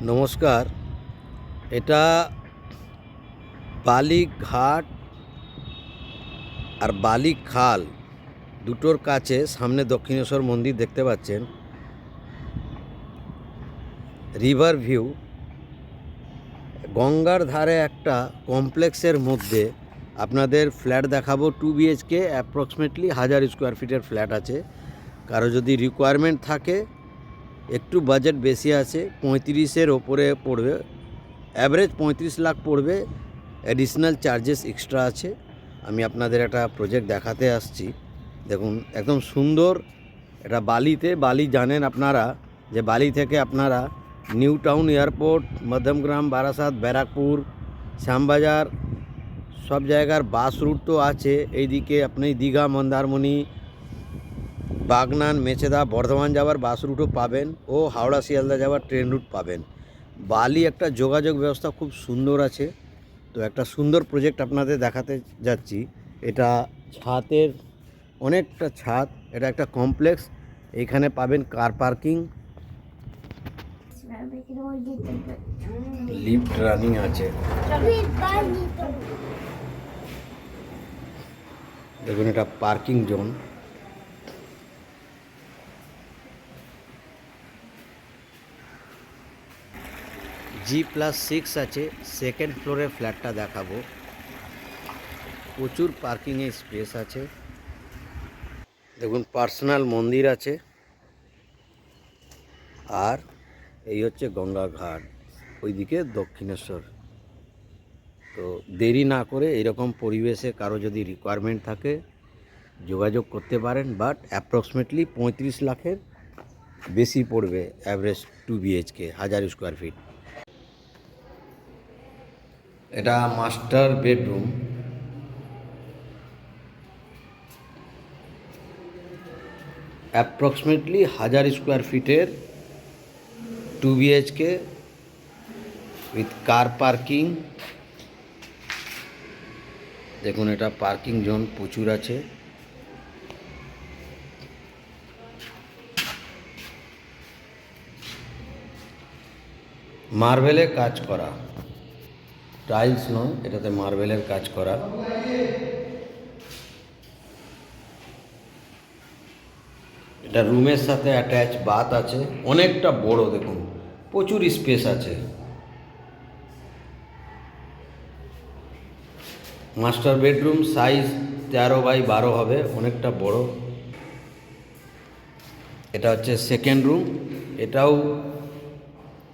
নমস্কার। এটা বালিঘাট আর বালিখাল দুটোর কাছে সামনে দক্ষিণেশ্বর মন্দির দেখতে পাচ্ছেন। রিভার ভিউ, গঙ্গার ধারে একটা কমপ্লেক্সের মধ্যে আপনাদের ফ্ল্যাট দেখাবো। 2 BHK অ্যাপ্রক্সিমেটলি 1000 স্কোয়ার ফিটের ফ্ল্যাট আছে। কারো যদি রিকোয়ারমেন্ট থাকে, একটু বাজেট বেশি আছে, 35-এর ওপরে পড়বে, অ্যাভারেজ 35 লাখ পড়বে, অ্যাডিশনাল চার্জেস এক্সট্রা আছে। আমি আপনাদের একটা প্রজেক্ট দেখাতে আসছি। দেখুন, একদম সুন্দর। এটা বালি জানেন আপনারা যে বালি থেকে আপনারা new town airport, Madhyamgram, Barasat, Barrackpore, Shyambazar সব জায়গার বাস রুট তো আছে। এইদিকে আপনি দীঘা, মন্দারমণি, বাগনান, মেচেদা, বর্ধমান যাওয়ার বাস রুটও পাবেন ও হাওড়া শিয়ালদা যাওয়ার ট্রেন রুট পাবেন। বালি একটা যোগাযোগ ব্যবস্থা খুব সুন্দর আছে। তো একটা সুন্দর প্রজেক্ট আপনাদের দেখাতে যাচ্ছি। এটা ছাদের অনেকটা ছাদ, এটা একটা কমপ্লেক্স। এখানে পাবেন কার পার্কিং, লিফট রানিং আছে। দেখুন, এটা পার্কিং জোন। G+6 আছে। সেকেন্ড ফ্লোরে ফ্ল্যাটটা দেখাবো। প্রচুর পার্কিংয়ে স্পেস আছে। দেখুন, পার্সোনাল মন্দির আছে। আর এই হচ্ছে গঙ্গা ঘাট, ওইদিকে দক্ষিণেশ্বর। তো দেরি না করে এরকম পরিবেশে কারো যদি রিকোয়ারমেন্ট থাকে যোগাযোগ করতে পারেন। বাট অ্যাপ্রক্সিমেটলি 35 লাখের বেশি পড়বে, অ্যাভারেজ 2 BHK 1000 স্কোয়ার ফিট। এটা মাস্টার বেডরুম। অ্যাপ্রক্সিমেটলি 1000 স্কোয়ার ফিটের 2 BHK উইথ কার পার্কিং। দেখুন, এটা পার্কিং জোন প্রচুর আছে। মার্বেলে কাজ করা, টাইলস নয়, এটাতে মার্বেলের কাজ করা। এটা রুমের সাথে অ্যাটাচ বাথ আছে, অনেকটা বড়। দেখুন, প্রচুর স্পেস আছে। মাস্টার বেডরুম সাইজ 13x12 হবে, অনেকটা বড়। এটা হচ্ছে সেকেন্ড রুম, এটাও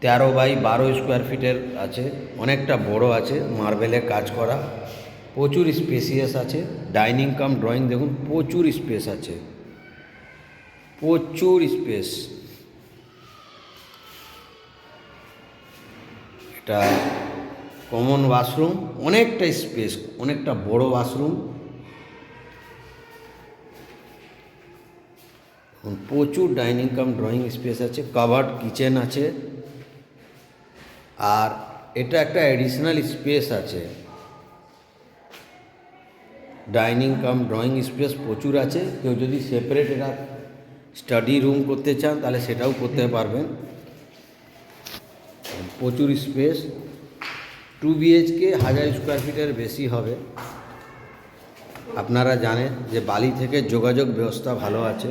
13x12 স্কোয়ার ফিটের আছে, অনেকটা বড় আছে, মার্বেলে কাজ করা, প্রচুর স্পেসিয়াস আছে। ডাইনিং কাম ড্রয়িং, দেখুন প্রচুর স্পেস আছে, প্রচুর স্পেস। এটা কমন ওয়াশরুম, অনেকটা স্পেস, অনেকটা বড় ওয়াশরুম। প্রচুর ডাইনিং কাম ড্রয়িং স্পেস আছে, কাভার্ড কিচেন আছে। আর এটা একটা অ্যাডিশনাল স্পেস আছে, ডাইনিং কাম ড্রয়িং স্পেস প্রচুর আছে। কেউ যদি সেপারেট এটা স্টাডি রুম করতে চান তাহলে সেটাও করতে পারবেন। প্রচুর স্পেস, 2 BHK 1000 স্কোয়ার ফিটের বেশি হবে। আপনারা জানেন যে বালি থেকে যোগাযোগ ব্যবস্থা ভালো আছে।